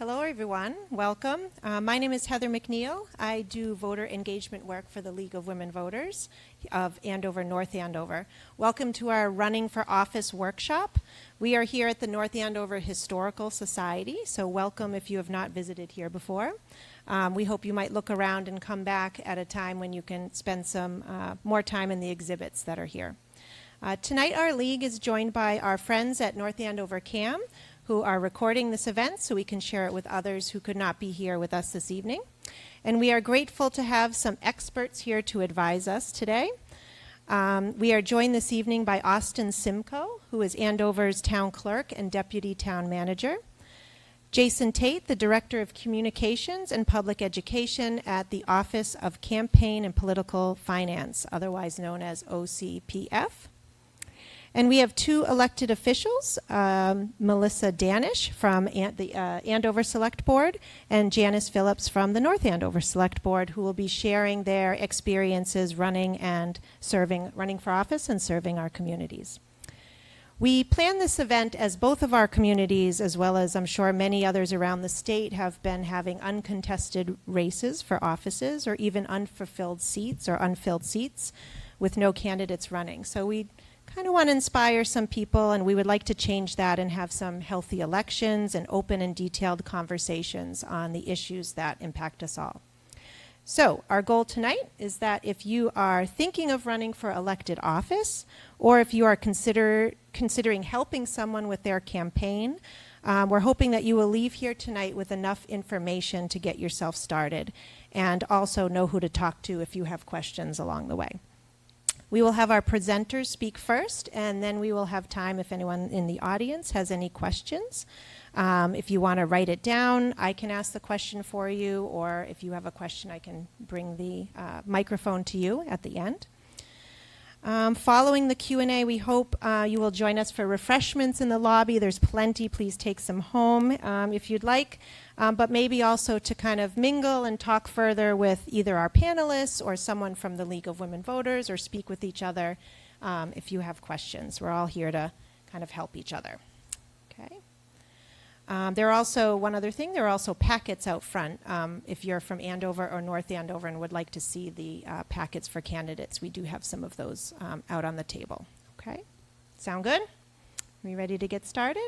Hello, everyone. Welcome. My name is Heather McNeil. I do voter engagement work for the League of Women Voters of Andover, North Andover. Welcome to our Running for Office workshop. We are here at the North Andover Historical Society, so welcome if you have not visited here before. We hope you might look around and come back at a time when you can spend some more time in the exhibits that are here. Tonight, our league is joined by our friends at North Andover CAM, who are recording this event so we can share it with others who could not be here with us this evening. And we are grateful to have some experts here to advise us today. We are joined this evening by Austin Simcoe, who is Andover's town clerk and deputy town manager. Jason Tate, the Director of Communications and Public Education at the Office of Campaign and Political Finance, otherwise known as OCPF. And we have two elected officials, Melissa Danish from the Andover Select Board and Janice Phillips from the North Andover Select Board, who will be sharing their experiences running for office and serving our communities. We plan this event as both of our communities, as well as I'm sure many others around the state, have been having uncontested races for offices or even unfulfilled seats or unfilled seats with no candidates running. So we kind of want to inspire some people, and we would like to change that and have some healthy elections and open and detailed conversations on the issues that impact us all. So our goal tonight is that if you are thinking of running for elected office, or if you are considering helping someone with their campaign, we're hoping that you will leave here tonight with enough information to get yourself started and also know who to talk to if you have questions along the way. We will have our presenters speak first, and then we will have time if anyone in the audience has any questions. If you want to write it down, I can ask the question for you, or if you have a question, I can bring the microphone to you at the end. Following the Q&A, we hope you will join us for refreshments in the lobby. There's plenty. Please take some home if you'd like, but maybe also to kind of mingle and talk further with either our panelists or someone from the League of Women Voters, or speak with each other if you have questions. We're all here to kind of help each other. Okay. There are also, one other thing, there are also packets out front. If you're from Andover or North Andover and would like to see the packets for candidates, we do have some of those out on the table. Okay, sound good? Are we ready to get started?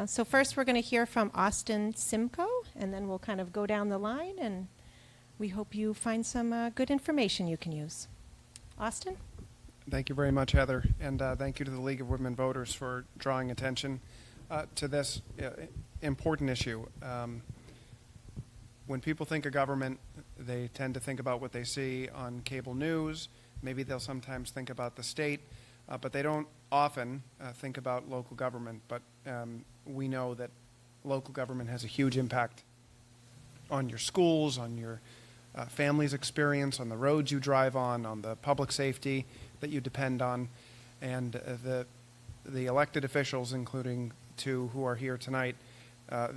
So first we're going to hear from Austin Simcoe, and then we'll kind of go down the line, and we hope you find some good information you can use. Austin? Thank you very much, Heather, and thank you to the League of Women Voters for drawing attention to this important issue. When people think of government, they tend to think about what they see on cable news. Maybe they'll sometimes think about the state, but they don't often think about local government. But we know that local government has a huge impact on your schools, on your family's experience, on the roads you drive on the public safety that you depend on, and the elected officials, including two who are here tonight,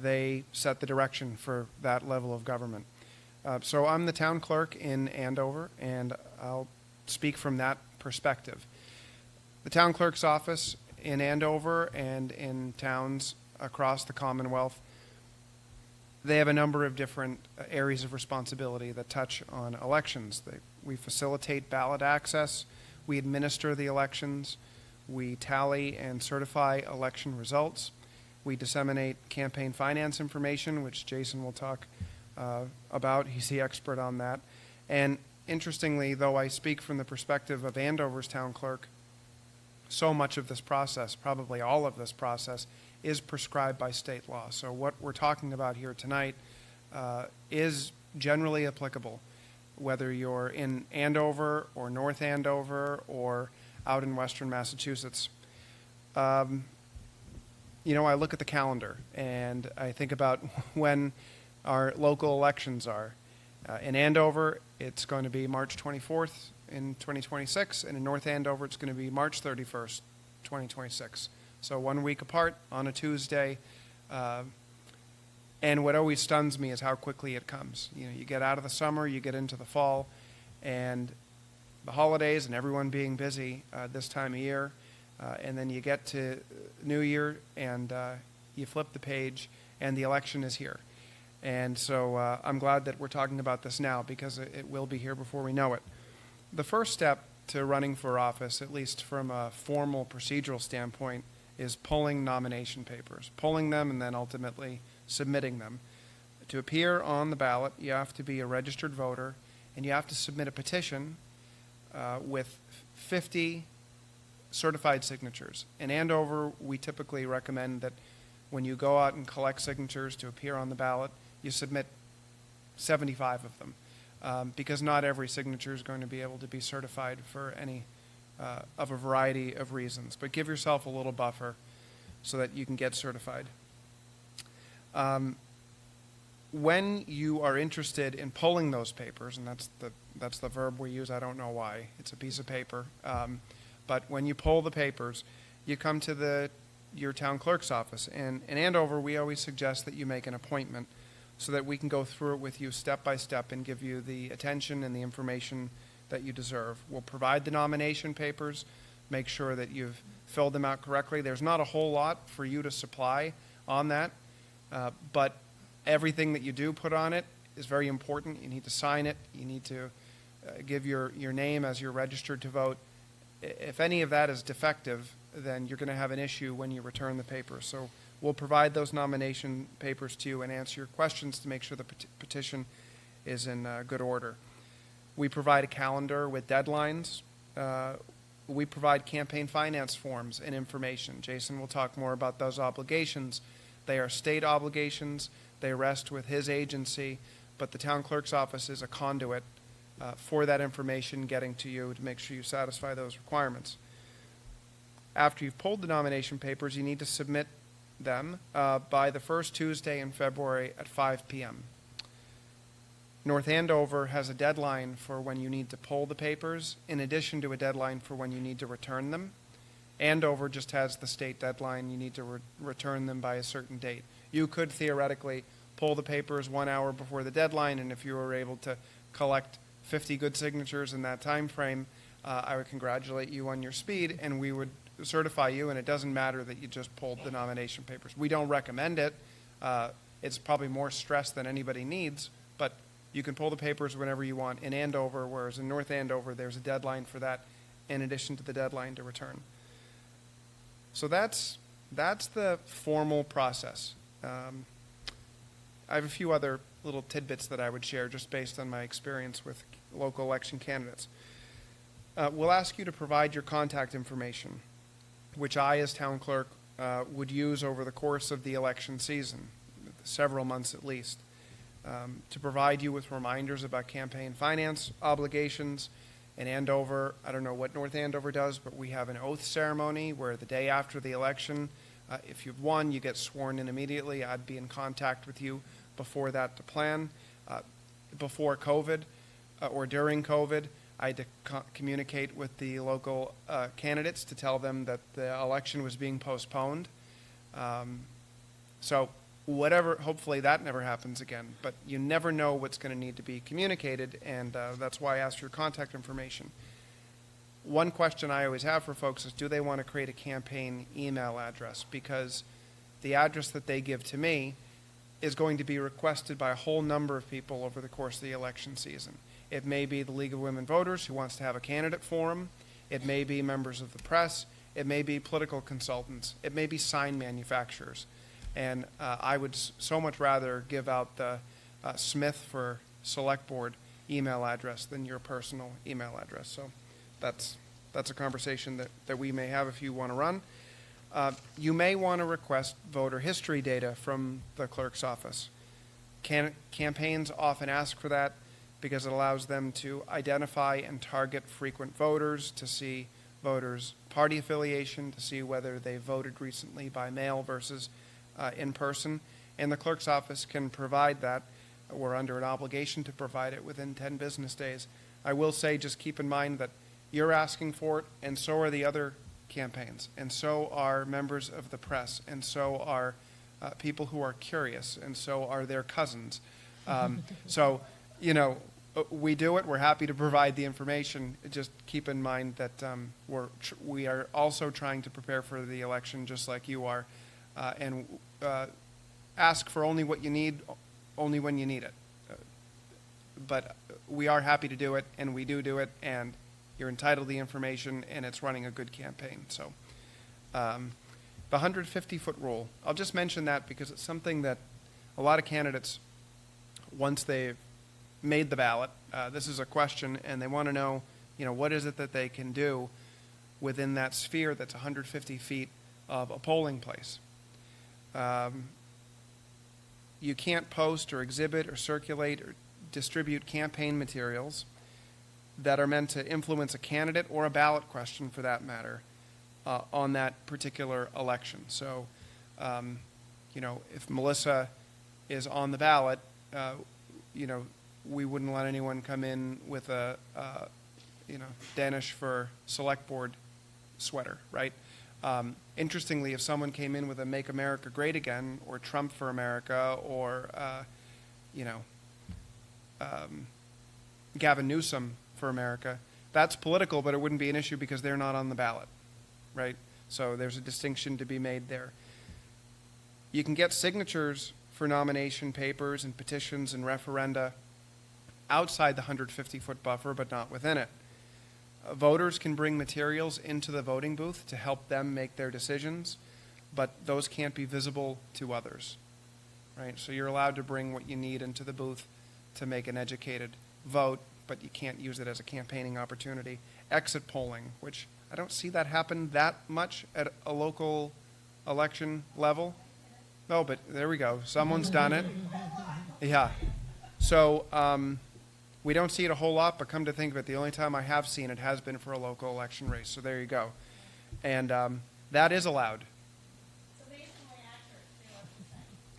they set the direction for that level of government. So I'm the town clerk in Andover, and I'll speak from that perspective. The town clerk's office in Andover and in towns across the Commonwealth, they have a number of different areas of responsibility that touch on elections. We facilitate ballot access, we administer the elections, we tally and certify election results. We disseminate campaign finance information, which Jason will talk about. He's the expert on that. And interestingly, though I speak from the perspective of Andover's town clerk, so much of this process, probably all of this process, is prescribed by state law. So what we're talking about here tonight is generally applicable, whether you're in Andover or North Andover or out in Western Massachusetts. You know, I look at the calendar and I think about when our local elections are. In Andover, it's going to be March 24th in 2026, and in North Andover, it's going to be March 31st, 2026. So 1 week apart on a Tuesday. And what always stuns me is how quickly it comes. You know, you get out of the summer, you get into the fall, and the holidays and everyone being busy this time of year, and then you get to New Year and you flip the page and the election is here. And so I'm glad that we're talking about this now, because it will be here before we know it. The first step to running for office, at least from a formal procedural standpoint, is pulling nomination papers, pulling them and then ultimately submitting them. To appear on the ballot, you have to be a registered voter, and you have to submit a petition with 50 certified signatures. In Andover, we typically recommend that when you go out and collect signatures to appear on the ballot, you submit 75 of them, because not every signature is going to be able to be certified for any of a variety of reasons. But give yourself a little buffer so that you can get certified. When you are interested in pulling those papers, and that's the verb we use, I don't know why, it's a piece of paper, but when you pull the papers, you come to your town clerk's office. And in Andover, we always suggest that you make an appointment so that we can go through it with you step by step and give you the attention and the information that you deserve. We'll provide the nomination papers, make sure that you've filled them out correctly. There's not a whole lot for you to supply on that, but everything that you do put on it is very important. You need to sign it. You need to give your name as you're registered to vote. If any of that is defective, then you're going to have an issue when you return the papers. So we'll provide those nomination papers to you and answer your questions to make sure the petition is in good order. We provide a calendar with deadlines. We provide campaign finance forms and information. Jason will talk more about those obligations. They are state obligations. They rest with his agency, but the town clerk's office is a conduit for that information getting to you to make sure you satisfy those requirements. After you've pulled the nomination papers, you need to submit them by the first Tuesday in February at 5 p.m. North Andover has a deadline for when you need to pull the papers, in addition to a deadline for when you need to return them. Andover just has the state deadline. You need to return them by a certain date. You could theoretically pull the papers 1 hour before the deadline, and if you were able to collect 50 good signatures in that time frame, I would congratulate you on your speed, and we would certify you, and it doesn't matter that you just pulled the nomination papers. We don't recommend it. It's probably more stress than anybody needs, but you can pull the papers whenever you want in Andover, whereas in North Andover, there's a deadline for that in addition to the deadline to return. So that's the formal process. I have a few other little tidbits that I would share just based on my experience with local election candidates. We'll ask you to provide your contact information, which I, as town clerk, would use over the course of the election season, several months at least, to provide you with reminders about campaign finance obligations. In Andover, I don't know what North Andover does, but we have an oath ceremony where the day after the election, if you've won, you get sworn in immediately. I'd be in contact with you before that to plan. Before COVID or during COVID, I had to communicate with the local candidates to tell them that the election was being postponed. So whatever, hopefully that never happens again, but you never know what's going to need to be communicated, and that's why I asked for your contact information. One question I always have for folks is, do they want to create a campaign email address? Because the address that they give to me is going to be requested by a whole number of people over the course of the election season. It may be the League of Women Voters who wants to have a candidate forum. It may be members of the press. It may be political consultants. It may be sign manufacturers. And I would so much rather give out the Smith for Select Board email address than your personal email address. So that's a conversation that we may have if you want to run. You may want to request voter history data from the clerk's office. Campaigns often ask for that because it allows them to identify and target frequent voters, to see voters' party affiliation, to see whether they voted recently by mail versus in person. And the clerk's office can provide that. We're under an obligation to provide it within 10 business days. I will say, just keep in mind that you're asking for it, and so are the other campaigns, and so are members of the press, and so are people who are curious, and so are their cousins. So, you know, we do it. We're happy to provide the information. Just keep in mind that we are also trying to prepare for the election just like you are. And ask for only what you need, only when you need it. But we are happy to do it, and we do it, and you're entitled to the information, and it's running a good campaign. So the 150-foot rule, I'll just mention that because it's something that a lot of candidates, once they've made the ballot, this is a question, and they want to know, what is it that they can do within that sphere that's 150 feet of a polling place. You can't post or exhibit or circulate or distribute campaign materials that are meant to influence a candidate or a ballot question, for that matter, on that particular election. So, if Melissa is on the ballot, we wouldn't let anyone come in with a Danish for Select Board sweater, right? Interestingly, if someone came in with a Make America Great Again or Trump for America or, Gavin Newsom for America, that's political, but it wouldn't be an issue because they're not on the ballot, right? So there's a distinction to be made there. You can get signatures for nomination papers and petitions and referenda outside the 150-foot buffer, but not within it. Voters can bring materials into the voting booth to help them make their decisions, but those can't be visible to others, right? So you're allowed to bring what you need into the booth to make an educated vote, but you can't use it as a campaigning opportunity. Exit polling, which I don't see that happen that much at a local election level. No, but there we go. Someone's done it. Yeah. So we don't see it a whole lot, but come to think of it, the only time I have seen it has been for a local election race. So there you go. And that is allowed.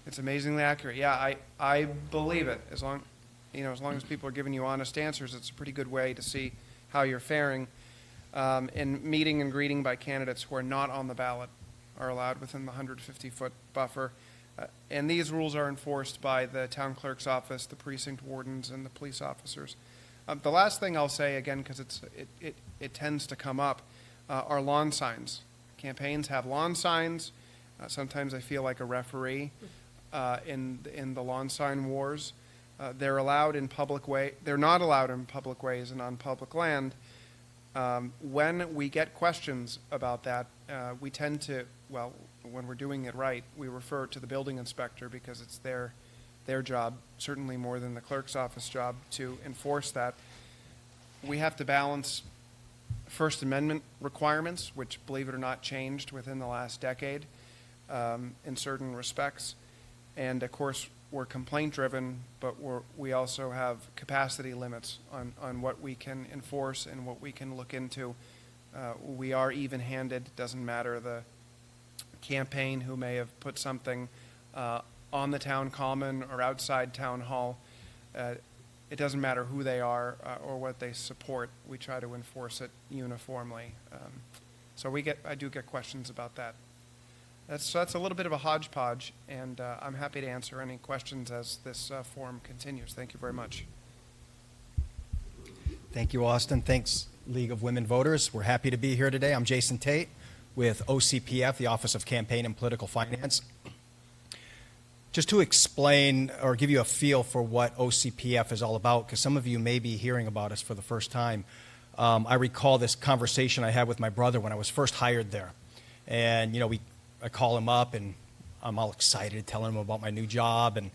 It's amazingly accurate. Yeah, I believe it. As long as people are giving you honest answers, it's a pretty good way to see how you're faring. And meeting and greeting by candidates who are not on the ballot are allowed within the 150-foot buffer. And these rules are enforced by the town clerk's office, the precinct wardens, and the police officers. The last thing I'll say, again, because it tends to come up, are lawn signs. Campaigns have lawn signs. Sometimes I feel like a referee in the lawn sign wars. They're allowed in public way. They're not allowed in public ways and on public land. When we get questions about that, we tend to, when we're doing it right, we refer to the building inspector because it's their job, certainly more than the clerk's office job, to enforce that. We have to balance First Amendment requirements, which, believe it or not, changed within the last decade in certain respects. And, of course, we're complaint-driven, but we also have capacity limits on what we can enforce and what we can look into. We are even-handed. It doesn't matter the campaign who may have put something on the town common or outside town hall. It doesn't matter who they are or what they support. We try to enforce it uniformly. So I do get questions about that. That's a little bit of a hodgepodge, and I'm happy to answer any questions as this forum continues. Thank you very much. Thank you, Austin. Thanks, League of Women Voters. We're happy to be here today. I'm Jason Tate with OCPF, the Office of Campaign and Political Finance. Just to explain or give you a feel for what OCPF is all about, because some of you may be hearing about us for the first time, I recall this conversation I had with my brother when I was first hired there. And, I call him up, and I'm all excited, telling him about my new job and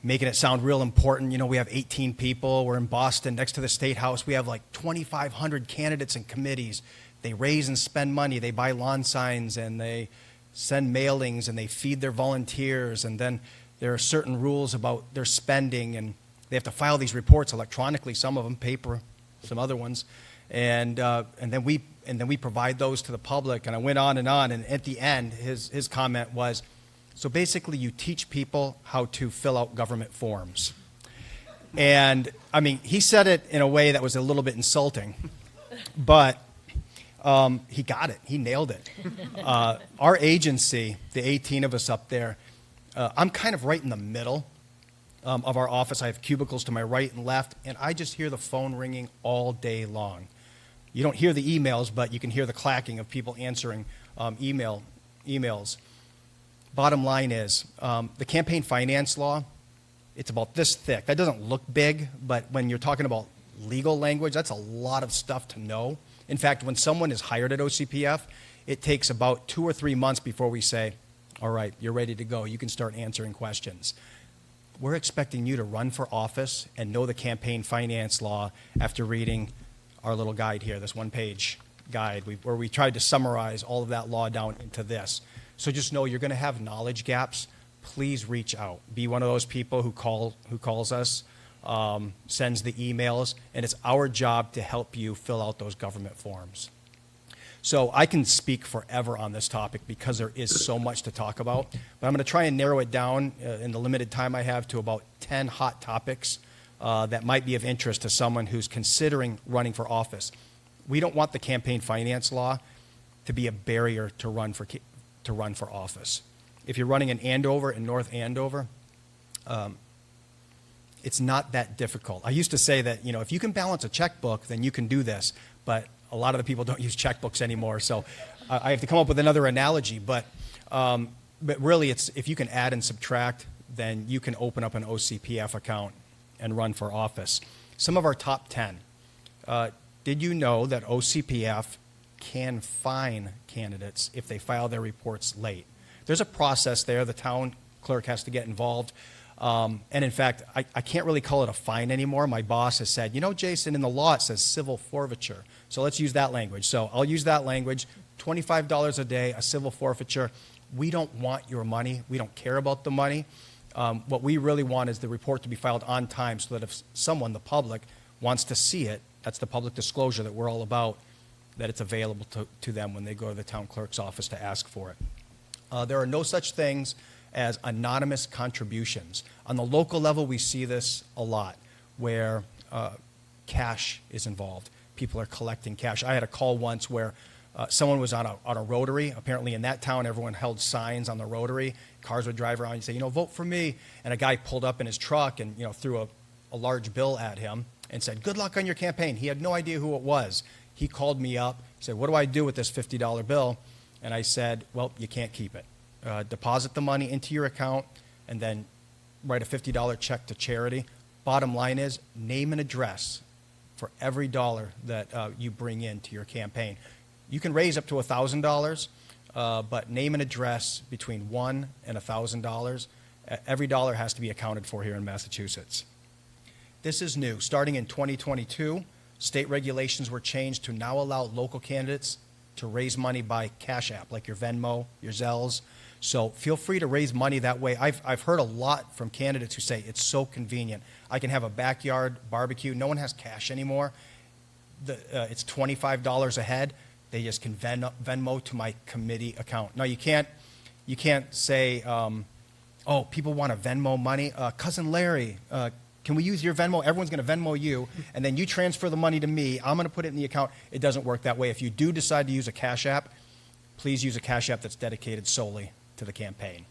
making it sound real important. We have 18 people. We're in Boston next to the State House. We have like 2,500 candidates and committees. They raise and spend money. They buy lawn signs, and they send mailings, and they feed their volunteers. And then there are certain rules about their spending, and they have to file these reports electronically, some of them paper, some other ones. And then we provide those to the public. And I went on, and at the end, his comment was, so basically you teach people how to fill out government forms. And, he said it in a way that was a little bit insulting, but he got it. He nailed it. Our agency, the 18 of us up there, I'm kind of right in the middle of our office. I have cubicles to my right and left, and I just hear the phone ringing all day long. You don't hear the emails, but you can hear the clacking of people answering emails. bottom line is, the campaign finance law, it's about this thick. That doesn't look big, but when you're talking about legal language, that's a lot of stuff to know. In fact, when someone is hired at OCPF, it takes about 2 or 3 months before we say, all right, you're ready to go. You can start answering questions. We're expecting you to run for office and know the campaign finance law after reading our little guide here, this one-page guide, where we tried to summarize all of that law down into this. So just know you're going to have knowledge gaps. Please reach out. Be one of those people who calls us, sends the emails, and it's our job to help you fill out those government forms. So I can speak forever on this topic because there is so much to talk about, but I'm going to try and narrow it down in the limited time I have to about 10 hot topics that might be of interest to someone who's considering running for office. We don't want the campaign finance law to be a barrier to run for office. If you're running in Andover and North Andover, it's not that difficult. I used to say that, if you can balance a checkbook, then you can do this, but a lot of the people don't use checkbooks anymore, so I have to come up with another analogy. But really, it's if you can add and subtract, then you can open up an OCPF account and run for office. Some of our top 10. Did you know that OCPF can fine candidates if they file their reports late? There's a process there. The town clerk has to get involved. And in fact, I can't really call it a fine anymore. My boss has said, Jason, in the law it says civil forfeiture. So let's use that language. So I'll use that language, $25 a day, a civil forfeiture. We don't want your money. We don't care about the money. What we really want is the report to be filed on time so that if someone, the public, wants to see it, that's the public disclosure that we're all about, that it's available to them when they go to the town clerk's office to ask for it. There are no such things as anonymous contributions. On the local level, we see this a lot, where cash is involved. People are collecting cash. I had a call once where someone was on a rotary. Apparently in that town, everyone held signs on the rotary. Cars would drive around and say, vote for me. And a guy pulled up in his truck and threw a large bill at him and said, good luck on your campaign. He had no idea who it was. He called me up, said, what do I do with this $50 bill? And I said, well, you can't keep it. Deposit the money into your account and then write a $50 check to charity. Bottom line is, name and address for every dollar that you bring into your campaign. You can raise up to $1,000, but name and address between $1 and $1,000. Every dollar has to be accounted for here in Massachusetts. This is new. Starting in 2022, state regulations were changed to now allow local candidates to raise money by Cash App, like your Venmo, your Zelles. So feel free to raise money that way. I've heard a lot from candidates who say it's so convenient. I can have a backyard barbecue. No one has cash anymore. It's $25 a head. They just can Venmo to my committee account. Now you can't say, oh, people want to Venmo money. Cousin Larry, can we use your Venmo? Everyone's going to Venmo you, and then you transfer the money to me. I'm going to put it in the account. It doesn't work that way. If you do decide to use a Cash App, please use a Cash App that's dedicated solely to the campaign.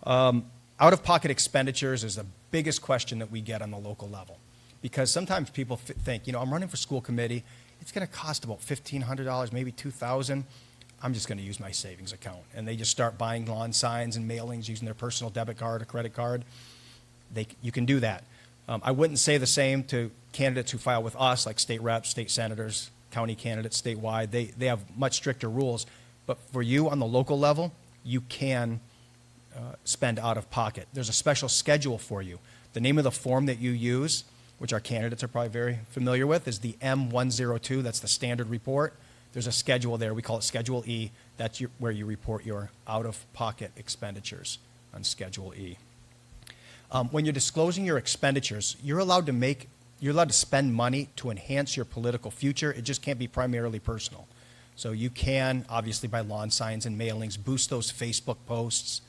Out-of-pocket expenditures is the biggest question that we get on the local level, because sometimes people think, I'm running for school committee. It's going to cost about $1,500, maybe $2,000. I'm just going to use my savings account. And they just start buying lawn signs and mailings using their personal debit card or credit card. You can do that. I wouldn't say the same to candidates who file with us, like state reps, state senators, county candidates statewide. They have much stricter rules. But for you on the local level, you can spend out of pocket. There's a special schedule for you. The name of the form that you use, which our candidates are probably very familiar with, is the M102. That's the standard report. There's a schedule there. We call it Schedule E. That's where you report your out-of-pocket expenditures on Schedule E. When you're disclosing your expenditures, you're allowed to spend money to enhance your political future. It just can't be primarily personal. So you can, obviously, buy lawn signs and mailings, boost those Facebook posts,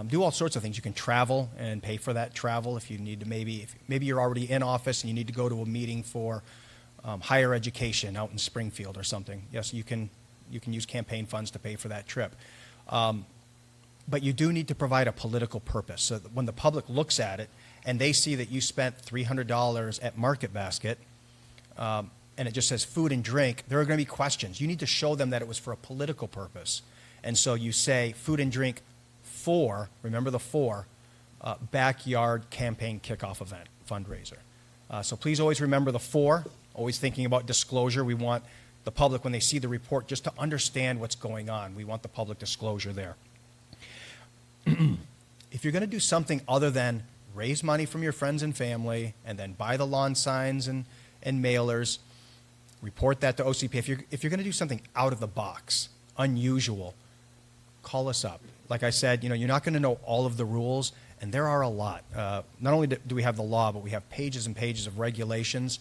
do all sorts of things. You can travel and pay for that travel if you need to. Maybe you're already in office and you need to go to a meeting for higher education out in Springfield or something. Yes, you can use campaign funds to pay for that trip. But you do need to provide a political purpose, so that when the public looks at it and they see that you spent $300 at Market Basket, and it just says food and drink, there are going to be questions. You need to show them that it was for a political purpose. And so you say food and drink for, remember the for, backyard campaign kickoff event fundraiser. So please always remember the for, always thinking about disclosure. We want the public, when they see the report, just to understand what's going on. We want the public disclosure there. If you're going to do something other than raise money from your friends and family and then buy the lawn signs and mailers, report that to OCP. If you're going to do something out of the box, unusual, call us up. Like I said, you're not going to know all of the rules, and there are a lot. Not only do we have the law, but we have pages and pages of regulations.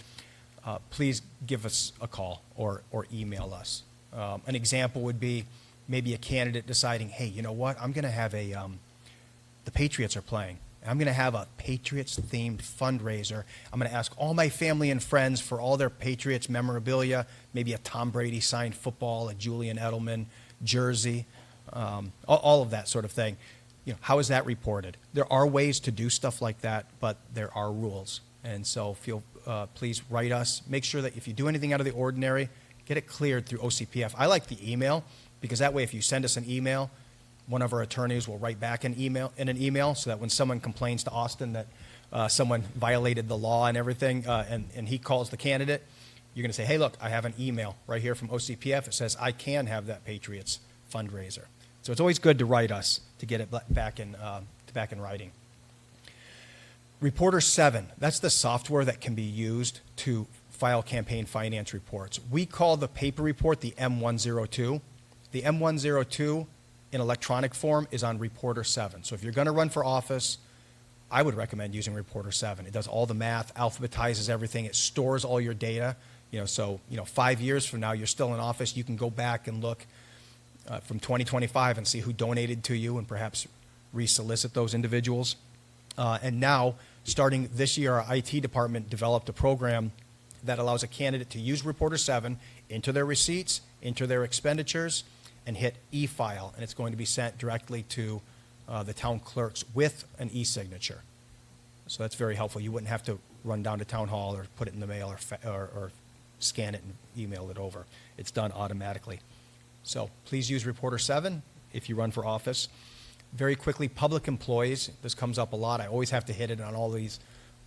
Please give us a call or email us. An example would be maybe a candidate deciding, hey, you know what, I'm going to have the Patriots are playing. I'm going to have a Patriots-themed fundraiser. I'm going to ask all my family and friends for all their Patriots memorabilia, maybe a Tom Brady signed football, a Julian Edelman jersey, all of that sort of thing. How is that reported? There are ways to do stuff like that, but there are rules. And so please write us. Make sure that if you do anything out of the ordinary, get it cleared through OCPF. I like the email because that way if you send us an email, one of our attorneys will write back in an email so that when someone complains to Austin that someone violated the law and everything, and he calls the candidate, you're going to say, hey, look, I have an email right here from OCPF. It says I can have that Patriots fundraiser. So it's always good to write us to get it back in writing. Reporter 7, that's the software that can be used to file campaign finance reports. We call the paper report the M102. The M102 in electronic form is on Reporter 7. So if you're going to run for office, I would recommend using Reporter 7. It does all the math, alphabetizes everything, it stores all your data. So 5 years from now, you're still in office, you can go back and look from 2025 and see who donated to you and perhaps re-solicit those individuals. And now, starting this year, our IT department developed a program that allows a candidate to use Reporter 7, enter their receipts, enter their expenditures, and hit e-file, and it's going to be sent directly to the town clerks with an e-signature. So that's very helpful. You wouldn't have to run down to town hall or put it in the mail or scan it and email it over. It's done automatically. So please use Reporter 7 if you run for office. Very quickly, public employees. This comes up a lot. I always have to hit it on all these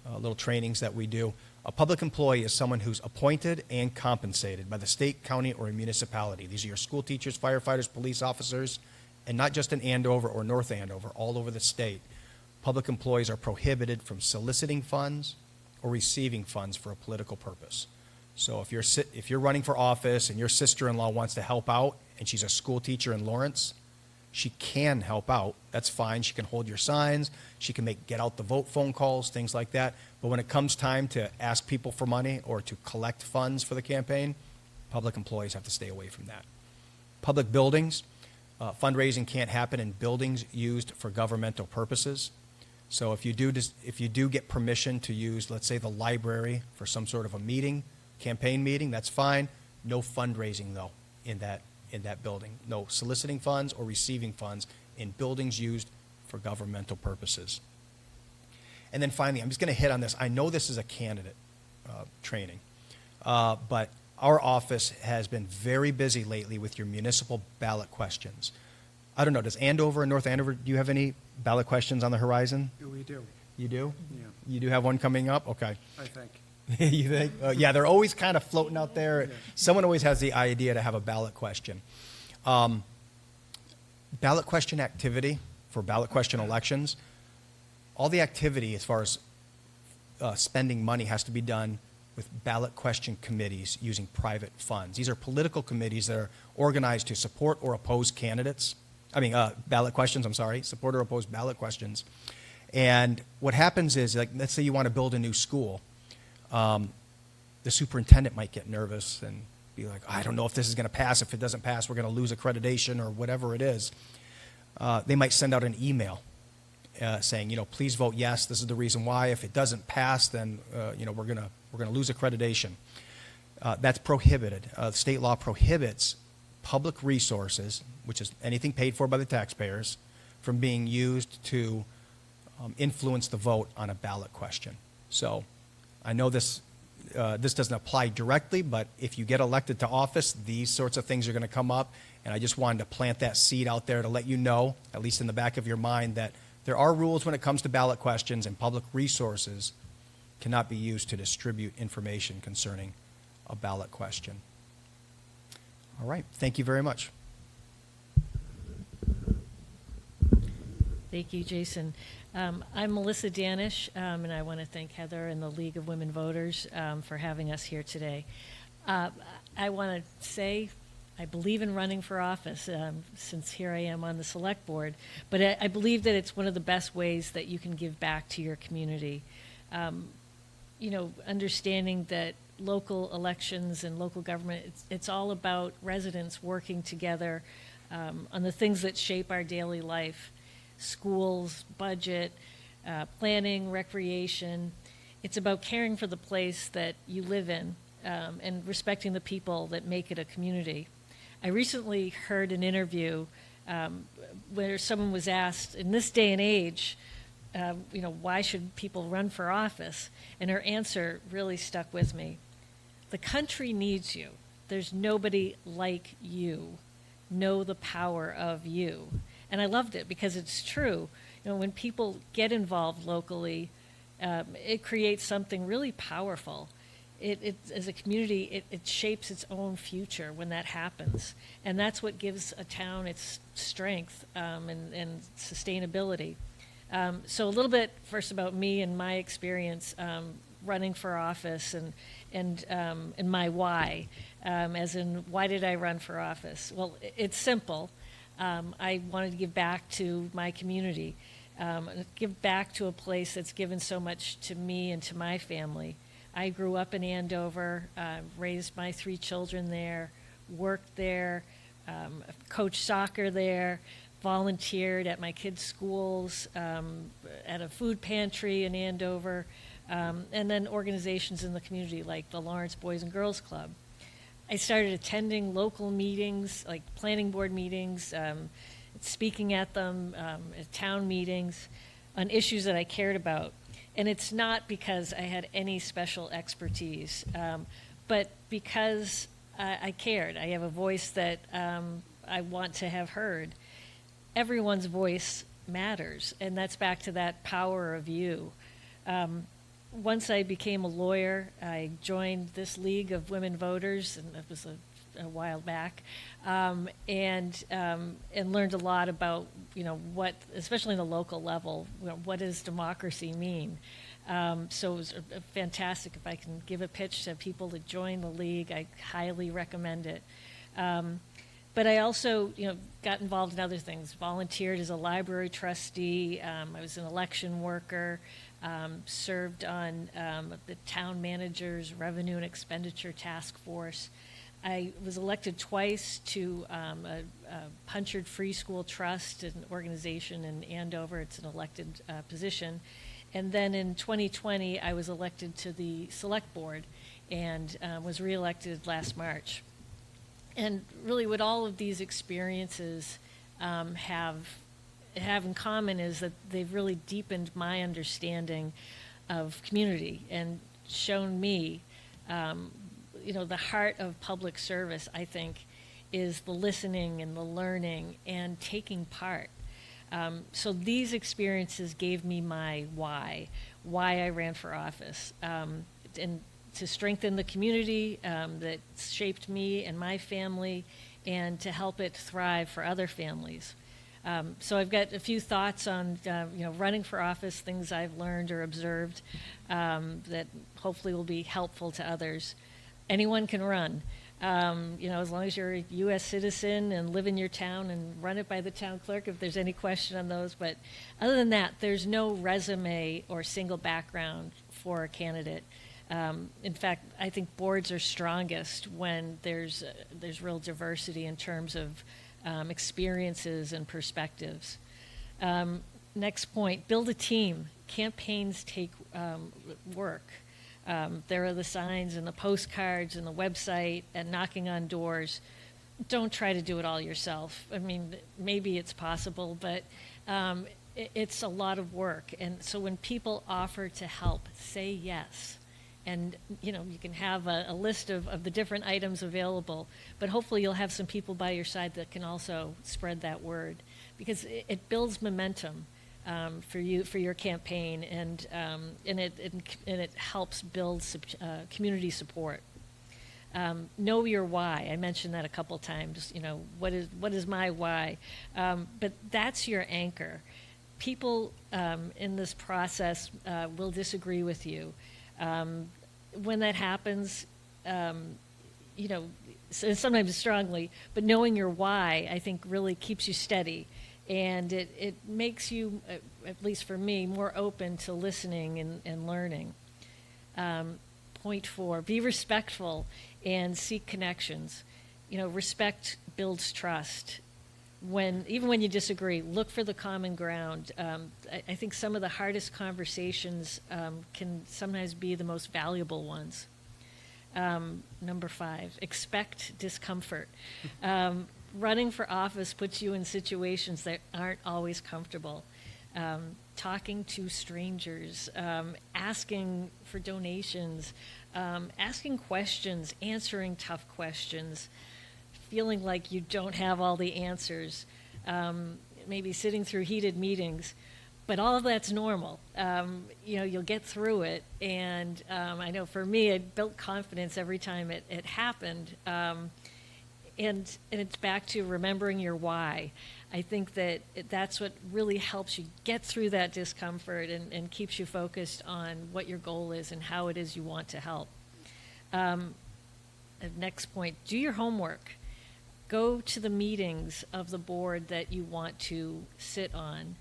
little trainings that we do. A public employee is someone who's appointed and compensated by the state, county, or a municipality. These are your school teachers, firefighters, police officers, and not just in Andover or North Andover, all over the state. Public employees are prohibited from soliciting funds or receiving funds for a political purpose. So if you're running for office and your sister-in-law wants to help out and she's a school teacher in Lawrence, she can help out. That's fine. She can hold your signs. She can make get out the vote phone calls, things like that. But when it comes time to ask people for money or to collect funds for the campaign, public employees have to stay away from that. Public buildings, fundraising can't happen in buildings used for governmental purposes. So if you do get permission to use, let's say, the library for some sort of a meeting, campaign meeting, that's fine. No fundraising, though, in that building. No soliciting funds or receiving funds in buildings used for governmental purposes. And then finally, I'm just going to hit on this. I know this is a candidate training, but our office has been very busy lately with your municipal ballot questions. I don't know, does Andover and North Andover, do you have any ballot questions on the horizon? We do. You do? Yeah. You do have one coming up? Okay. I think. You think? Yeah, they're always kind of floating out there. Yeah. Someone always has the idea to have a ballot question. Ballot question activity for ballot question elections, all the activity as far as spending money has to be done with ballot question committees using private funds. These are political committees that are organized to support or oppose candidates. Ballot questions, support or oppose ballot questions. And what happens is, like, let's say you want to build a new school. The superintendent might get nervous and be like, I don't know if this is going to pass. If it doesn't pass, we're going to lose accreditation or whatever it is. They might send out an email saying, please vote yes. This is the reason why. If it doesn't pass, then we're going to lose accreditation. That's prohibited. State law prohibits public resources, which is anything paid for by the taxpayers, from being used to influence the vote on a ballot question. So I know this this doesn't apply directly, but if you get elected to office, these sorts of things are going to come up. And I just wanted to plant that seed out there to let you know, at least in the back of your mind, that there are rules when it comes to ballot questions, and public resources cannot be used to distribute information concerning a ballot question. All right. Thank you very much. Thank you, Jason. I'm Melissa Danish, and I want to thank Heather and the League of Women Voters for having us here today. I want to say I believe in running for office since here I am on the select board, but I believe that it's one of the best ways that you can give back to your community. Understanding that local elections and local government, it's all about residents working together on the things that shape our daily life. Schools, budget, planning, recreation. It's about caring for the place that you live in and respecting the people that make it a community. I recently heard an interview where someone was asked, in this day and age, why should people run for office? And her answer really stuck with me. The country needs you. There's nobody like you. Know the power of you. And I loved it because it's true. When people get involved locally, it creates something really powerful. It as a community, it shapes its own future when that happens. And that's what gives a town its strength and sustainability. So a little bit first about me and my experience running for office and my why, as in why did I run for office? Well, it's simple. I wanted to give back to my community, give back to a place that's given so much to me and to my family. I grew up in Andover, raised my 3 children there, worked there, coached soccer there, volunteered at my kids' schools, at a food pantry in Andover, and then organizations in the community like the Lawrence Boys and Girls Club. I started attending local meetings, like planning board meetings, speaking at them, at town meetings, on issues that I cared about. And it's not because I had any special expertise, but because I cared. I have a voice that I want to have heard. Everyone's voice matters, and that's back to that power of you. Once I became a lawyer, I joined this League of Women Voters, and that was a while back, and learned a lot about what, especially in the local level, what does democracy mean. So it was fantastic. If I can give a pitch to people to join the league, I highly recommend it. But I also, got involved in other things. Volunteered as a library trustee. I was an election worker. Served on the town manager's revenue and expenditure task force. I was elected twice to a Punchard Free School Trust, an organization in Andover. It's an elected position. And then in 2020, I was elected to the select board and was reelected last March. And really what all of these experiences have in common is that they've really deepened my understanding of community and shown me, the heart of public service, I think, is the listening and the learning and taking part. So these experiences gave me my why I ran for office, and to strengthen the community that shaped me and my family, and to help it thrive for other families. So I've got a few thoughts on running for office, things I've learned or observed that hopefully will be helpful to others. Anyone can run, as long as you're a U.S. citizen and live in your town, and run it by the town clerk if there's any question on those. But other than that, there's no resume or single background for a candidate. In fact, I think boards are strongest when there's real diversity in terms of experiences and perspectives. Next point, build a team. Campaigns take work. There are the signs and the postcards and the website and knocking on doors. Don't try to do it all yourself. I mean, maybe it's possible, but it's a lot of work. And so when people offer to help, say yes. And, you know, you can have a list of the different items available, but hopefully you'll have some people by your side that can also spread that word, because it builds momentum for your campaign, and it helps build community support. Know your why. I mentioned that a couple times. You know, what is my why? But that's your anchor. People in this process will disagree with you. When that happens, you know, sometimes strongly, but knowing your why, I think, really keeps you steady. And it makes you, at least for me, more open to listening and learning. Point 4, be respectful and seek connections. You know, respect builds trust. Even when you disagree, look for the common ground. I think some of the hardest conversations can sometimes be the most valuable ones. Number 5, expect discomfort. Running for office puts you in situations that aren't always comfortable. Talking to strangers, asking for donations, asking questions, answering tough questions, feeling like you don't have all the answers, maybe sitting through heated meetings, but all of that's normal. You know, you'll get through it, and I know for me, it built confidence every time it happened, and it's back to remembering your why. I think that's what really helps you get through that discomfort and keeps you focused on what your goal is and how it is you want to help. Next point, do your homework. Go to the meetings of the board that you want to sit on.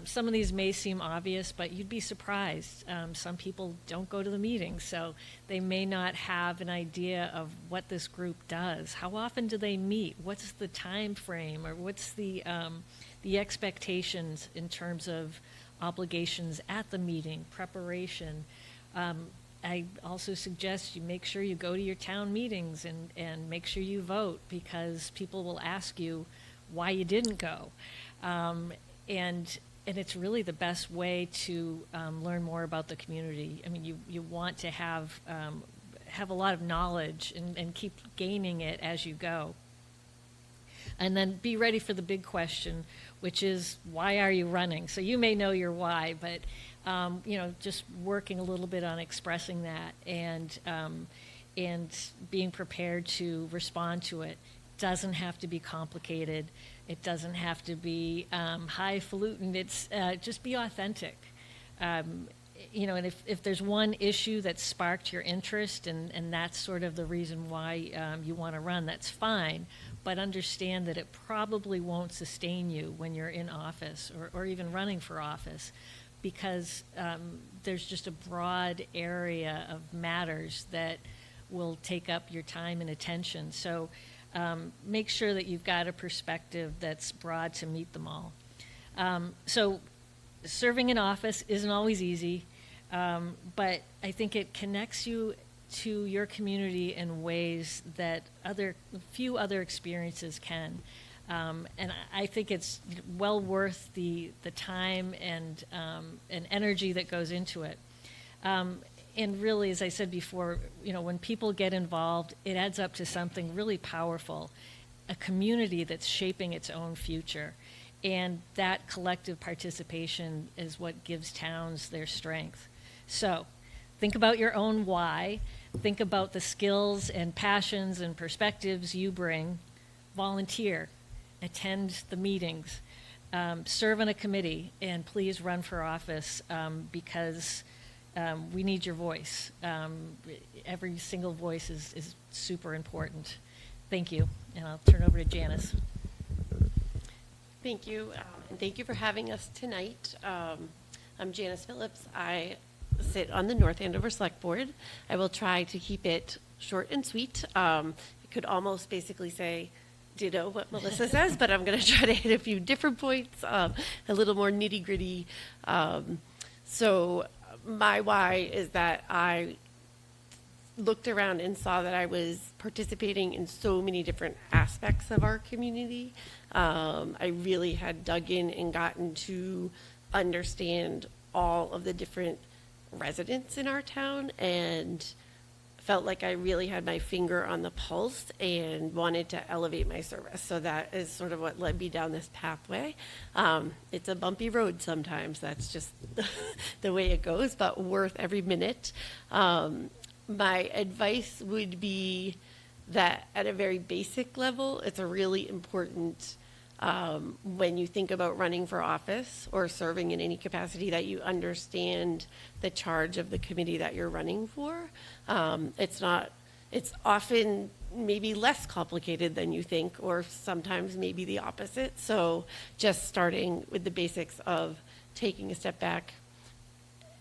Some of these may seem obvious, but you'd be surprised. Some people don't go to the meetings, so they may not have an idea of what this group does. How often do they meet? What's the time frame, or what's the expectations in terms of obligations at the meeting, preparation? I also suggest you make sure you go to your town meetings and make sure you vote, because people will ask you why you didn't go. And it's really the best way to learn more about the community. I mean, you want to have a lot of knowledge and keep gaining it as you go. And then be ready for the big question, which is, why are you running? So you may know your why, but you know, just working a little bit on expressing that and being prepared to respond to it. Doesn't have to be complicated. It doesn't have to be highfalutin. It's just be authentic. You know, and if there's one issue that sparked your interest and that's sort of the reason why you want to run, that's fine. But understand that it probably won't sustain you when you're in office or even running for office, because there's just a broad area of matters that will take up your time and attention. So make sure that you've got a perspective that's broad to meet them all. So serving in office isn't always easy, but I think it connects you to your community in ways that few other experiences can. And I think it's well worth the time and energy that goes into it. And really, as I said before, you know, when people get involved, it adds up to something really powerful, a community that's shaping its own future. And that collective participation is what gives towns their strength. So think about your own why. Think about the skills and passions and perspectives you bring. Volunteer. Attend the meetings. Serve on a committee. And please run for office because we need your voice. Every single voice is super important. Thank you. And I'll turn over to Janice. Thank you, and thank you for having us tonight. I'm Janice Phillips. I sit on the North Andover Select Board. I will try to keep it short and sweet. I could almost basically say ditto what Melissa says, but I'm going to try to hit a few different points, a little more nitty-gritty. So my why is that I looked around and saw that I was participating in so many different aspects of our community. I really had dug in and gotten to understand all of the different residents in our town and felt like I really had my finger on the pulse and wanted to elevate my service. So that is sort of what led me down this pathway. It's a bumpy road sometimes. That's just the way it goes, but worth every minute. My advice would be that at a very basic level, it's a really important when you think about running for office or serving in any capacity, that you understand the charge of the committee that you're running for. It's often maybe less complicated than you think, or sometimes maybe the opposite. So just starting with the basics of taking a step back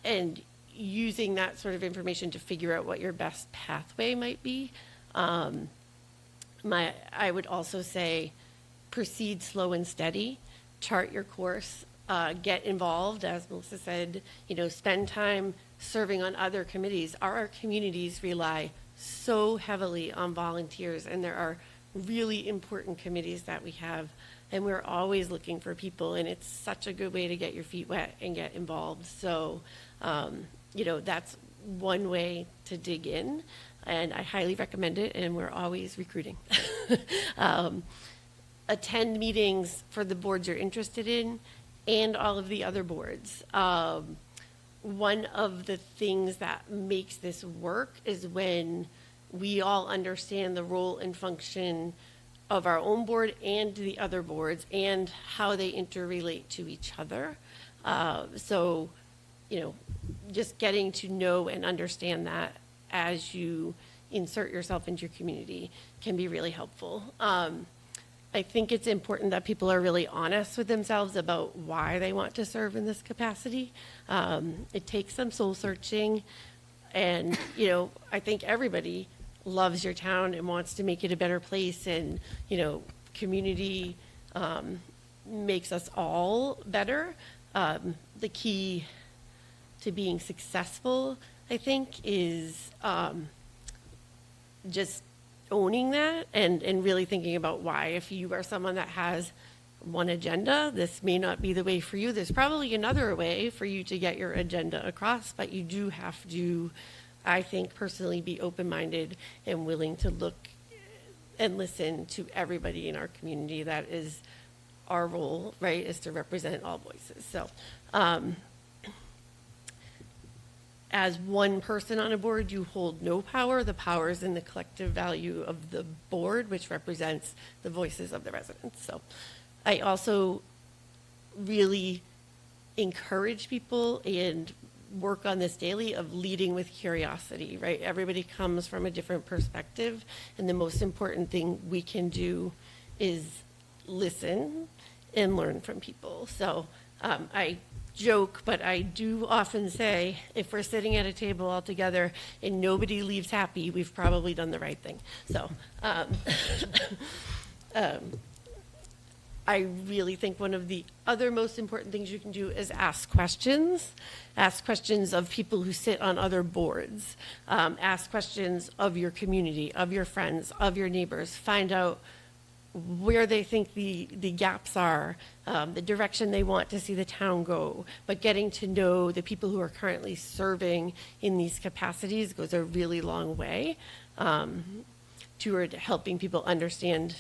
and using that sort of information to figure out what your best pathway might be. I would also say, proceed slow and steady, chart your course, get involved, as Melissa said, spend time serving on other committees. Our communities rely so heavily on volunteers, and there are really important committees that we have, and we're always looking for people, and it's such a good way to get your feet wet and get involved. So, that's one way to dig in, and I highly recommend it, and we're always recruiting. Attend meetings for the boards you're interested in and all of the other boards. One of the things that makes this work is when we all understand the role and function of our own board and the other boards and how they interrelate to each other. So, just getting to know and understand that as you insert yourself into your community can be really helpful. I think it's important that people are really honest with themselves about why they want to serve in this capacity. It takes some soul searching, and I think everybody loves your town and wants to make it a better place, and community makes us all better. The key to being successful, I think, is just owning that and really thinking about why. If you are someone that has one agenda, this may not be the way for you. There's probably another way for you to get your agenda across, but you do have to, I think, personally be open-minded and willing to look and listen to everybody in our community. That is our role, right, is to represent all voices. So, as one person on a board, you hold no power. The power is in the collective value of the board, which represents the voices of the residents. So I also really encourage people and work on this daily of leading with curiosity, right? Everybody comes from a different perspective, and the most important thing we can do is listen and learn from people. So I joke, but I do often say, if we're sitting at a table all together and nobody leaves happy, we've probably done the right thing. So I really think one of the other most important things you can do is ask questions. Ask questions of people who sit on other boards. Ask questions of your community, of your friends, of your neighbors. Find out where they think the gaps are, the direction they want to see the town go. But getting to know the people who are currently serving in these capacities goes a really long way toward helping people understand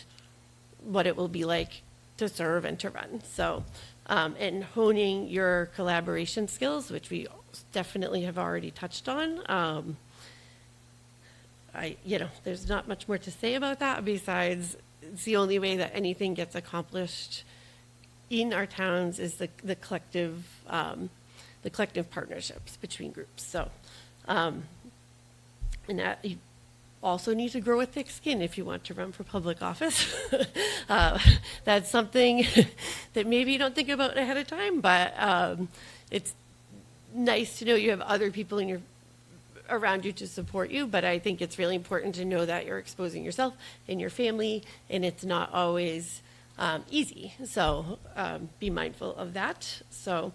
what it will be like to serve and to run. So, and honing your collaboration skills, which we definitely have already touched on. There's not much more to say about that besides it's the only way that anything gets accomplished in our towns is the collective partnerships between groups. So, and that you also need to grow a thick skin if you want to run for public office. That's something that maybe you don't think about ahead of time, but it's nice to know you have other people around you to support you, but I think it's really important to know that you're exposing yourself and your family, and it's not always easy. So be mindful of that. So,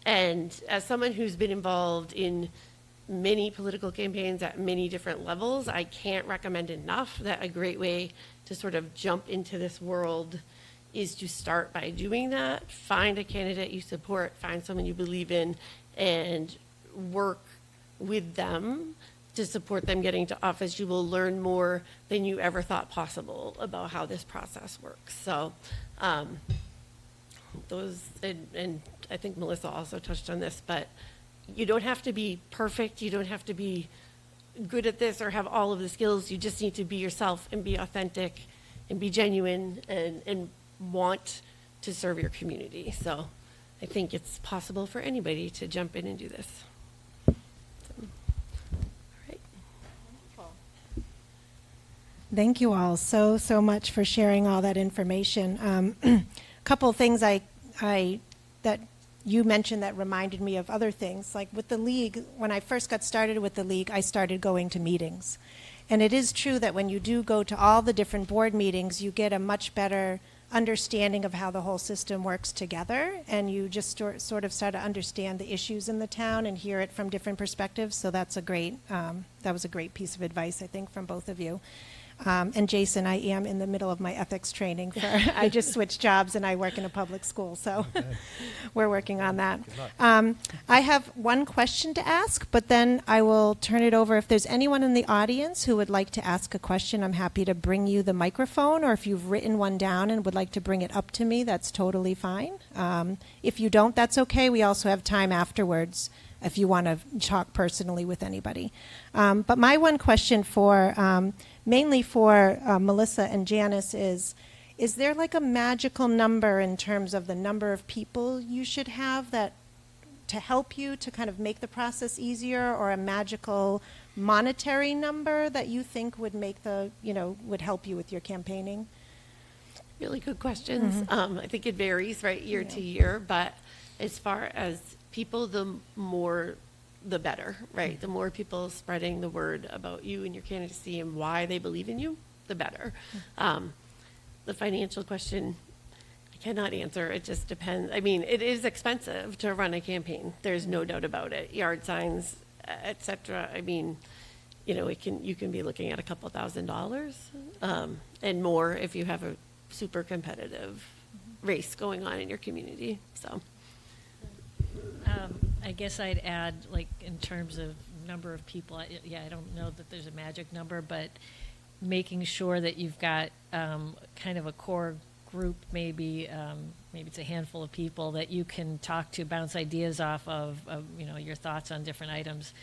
and as someone who's been involved in many political campaigns at many different levels, I can't recommend enough that a great way to sort of jump into this world is to start by doing that. Find a candidate you support, find someone you believe in, and work with them to support them getting to office, you will learn more than you ever thought possible about how this process works. So and I think Melissa also touched on this, but you don't have to be perfect. You don't have to be good at this or have all of the skills. You just need to be yourself and be authentic and be genuine and want to serve your community. So I think it's possible for anybody to jump in and do this. So, all right. Thank you all so much for sharing all that information. A couple of things that you mentioned that reminded me of other things. Like with the league, when I first got started with the league, I started going to meetings. And it is true that when you do go to all the different board meetings, you get a much better understanding of how the whole system works together, and you just sort of start to understand the issues in the town and hear it from different perspectives. So that's that was a great piece of advice, I think, from both of you. And Jason, I am in the middle of my ethics training. I just switched jobs and I work in a public school, so we're working on that. I have one question to ask, but then I will turn it over. If there's anyone in the audience who would like to ask a question, I'm happy to bring you the microphone, or if you've written one down and would like to bring it up to me, that's totally fine. If you don't, that's okay. We also have time afterwards if you want to talk personally with anybody. But my one question mainly for Melissa and Janice is there like a magical number in terms of the number of people you should have that to help you to kind of make the process easier, or a magical monetary number that you think would make would help you with your campaigning? Really good questions. I think it varies, right, year to year, but as far as people, the more the better, right? The more people spreading the word about you and your candidacy and why they believe in you, the better. The financial question, I cannot answer. It just depends. I mean, it is expensive to run a campaign. There's no doubt about it. Yard signs, et cetera. I mean, you can be looking at a couple $1,000s, and more if you have a super competitive race going on in your community. So. I guess I'd add, like, in terms of number of people, I don't know that there's a magic number, but making sure that you've got kind of a core group, maybe it's a handful of people that you can talk to, bounce ideas off of your thoughts on different items.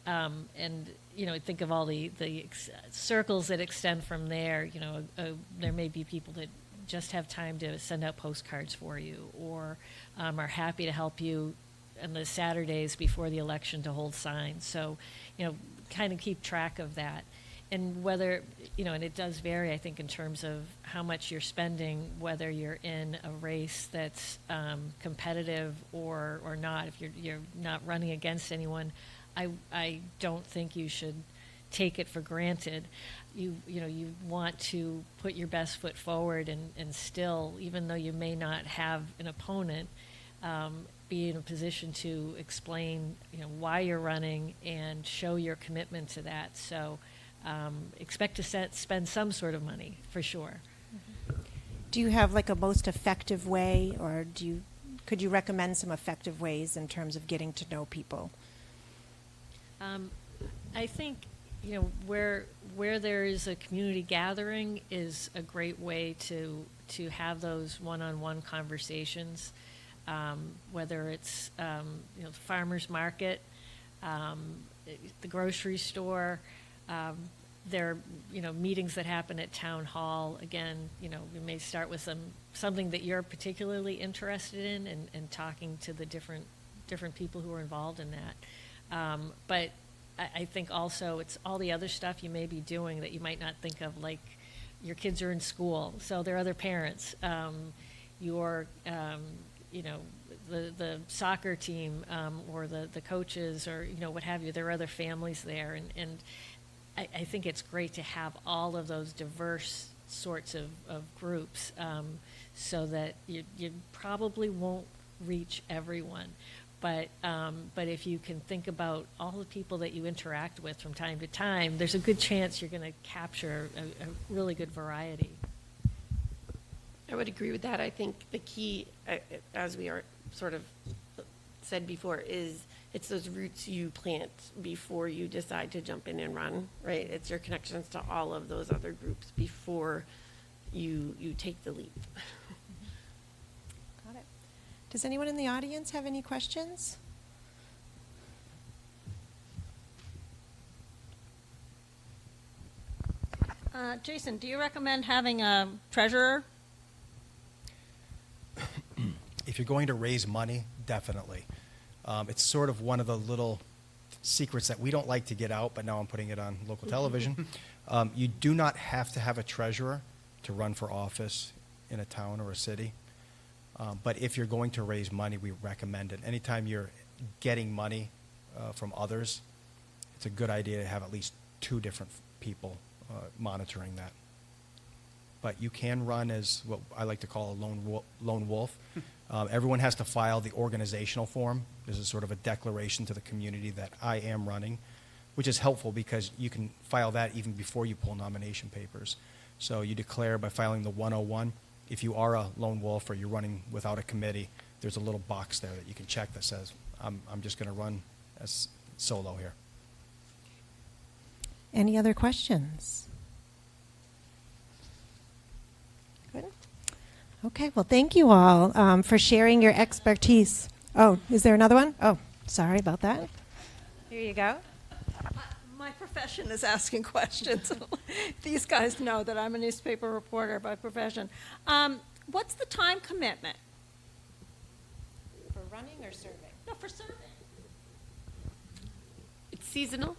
And, think of all the circles that extend from there. There may be people that just have time to send out postcards for you, or are happy to help you on the Saturdays before the election to hold signs. So, kind of keep track of that. And whether, and it does vary, I think, in terms of how much you're spending, whether you're in a race that's competitive or not. If you're not running against anyone, I don't think you should take it for granted. You want to put your best foot forward and still, even though you may not have an opponent, be in a position to explain, why you're running and show your commitment to that. So expect to spend some sort of money for sure. Do you have like a most effective way, or could you recommend some effective ways in terms of getting to know people? I think where there is a community gathering is a great way to have those one-on-one conversations. Whether it's the farmer's market, the grocery store, there are meetings that happen at town hall. Again, we may start with something that you're particularly interested in, and talking to the different people who are involved in that. But I think also it's all the other stuff you may be doing that you might not think of, like your kids are in school, so there are other parents. The soccer team, or the coaches, or what have you. There are other families there, and I think it's great to have all of those diverse sorts of groups, so that you probably won't reach everyone. But if you can think about all the people that you interact with from time to time, there's a good chance you're going to capture a really good variety. I would agree with that. I think the key, as we are sort of said before, is it's those roots you plant before you decide to jump in and run, right? It's your connections to all of those other groups before you take the leap. Got it. Does anyone in the audience have any questions? Jason, do you recommend having a treasurer? If you're going to raise money, definitely. It's sort of one of the little secrets that we don't like to get out, but now I'm putting it on local television. You do not have to have a treasurer to run for office in a town or a city. But if you're going to raise money, we recommend it. Anytime you're getting money from others, it's a good idea to have at least 2 different people monitoring that. But you can run as what I like to call a lone wolf. Everyone has to file the organizational form. This is sort of a declaration to the community that I am running, which is helpful because you can file that even before you pull nomination papers. So you declare by filing the 101. If you are a lone wolf or you're running without a committee, there's a little box there that you can check that says, I'm just going to run as solo here. Any other questions? Good. Okay, well, thank you all for sharing your expertise. Oh, is there another one? Oh, sorry about that. Here you go. My profession is asking questions. These guys know that I'm a newspaper reporter by profession. What's the time commitment? For running or serving? No, for serving. It's seasonal.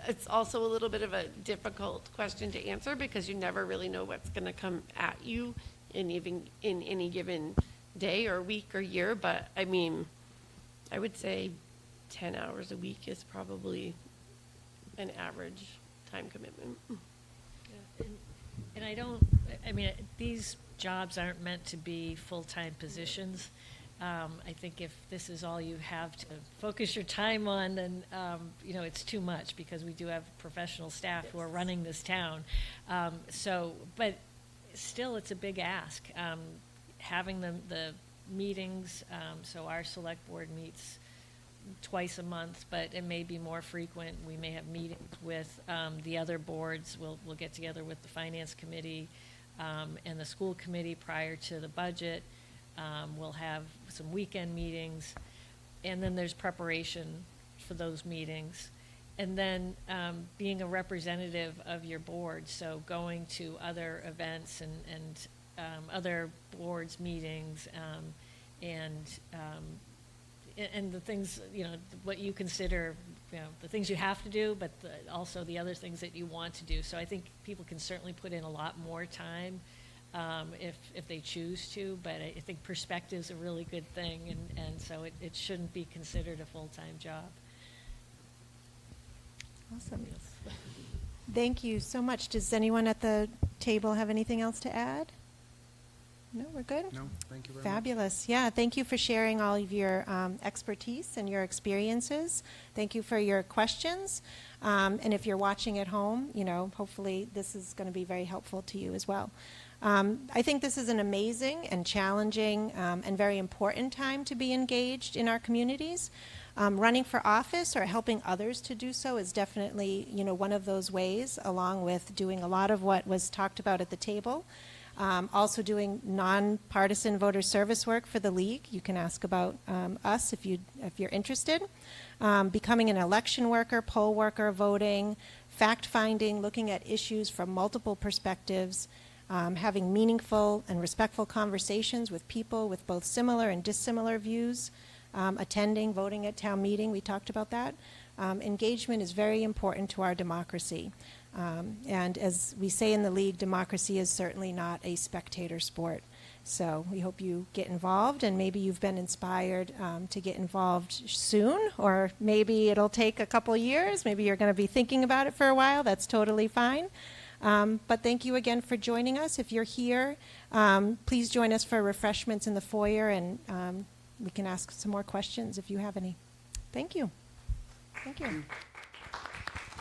It's also a little bit of a difficult question to answer because you never really know what's going to come at you in any given day or week or year. But I mean, I would say 10 hours a week is probably an average time commitment. And I mean, these jobs aren't meant to be full-time positions. I think if this is all you have to focus your time on, then, it's too much because we do have professional staff who are running this town. But still, it's a big ask. Having the meetings, so our select board meets twice a month, but it may be more frequent. We may have meetings with the other boards. We'll get together with the finance committee and the school committee prior to the budget. We'll have some weekend meetings, and then there's preparation for those meetings. And then being a representative of your board, so going to other events and other boards' meetings and the things, what you consider, the things you have to do, but also the other things that you want to do. So I think people can certainly put in a lot more time if they choose to, but I think perspective is a really good thing, and so it shouldn't be considered a full-time job. Awesome. Thank you so much. Does anyone at the table have anything else to add? No, we're good? No, thank you very much. Fabulous. Yeah, thank you for sharing all of your expertise and your experiences. Thank you for your questions. And if you're watching at home, hopefully this is going to be very helpful to you as well. I think this is an amazing and challenging and very important time to be engaged in our communities. Running for office or helping others to do so is definitely, one of those ways, along with doing a lot of what was talked about at the table. Also doing nonpartisan voter service work for the League. You can ask about us if you're interested. Becoming an election worker, poll worker, voting, fact-finding, looking at issues from multiple perspectives, having meaningful and respectful conversations with people with both similar and dissimilar views, attending, voting at town meeting, we talked about that. Engagement is very important to our democracy. And as we say in the League, democracy is certainly not a spectator sport. So we hope you get involved, and maybe you've been inspired to get involved soon, or maybe it'll take a couple years. Maybe you're going to be thinking about it for a while. That's totally fine. But thank you again for joining us. If you're here, please join us for refreshments in the foyer, and we can ask some more questions if you have any. Thank you. Thank you.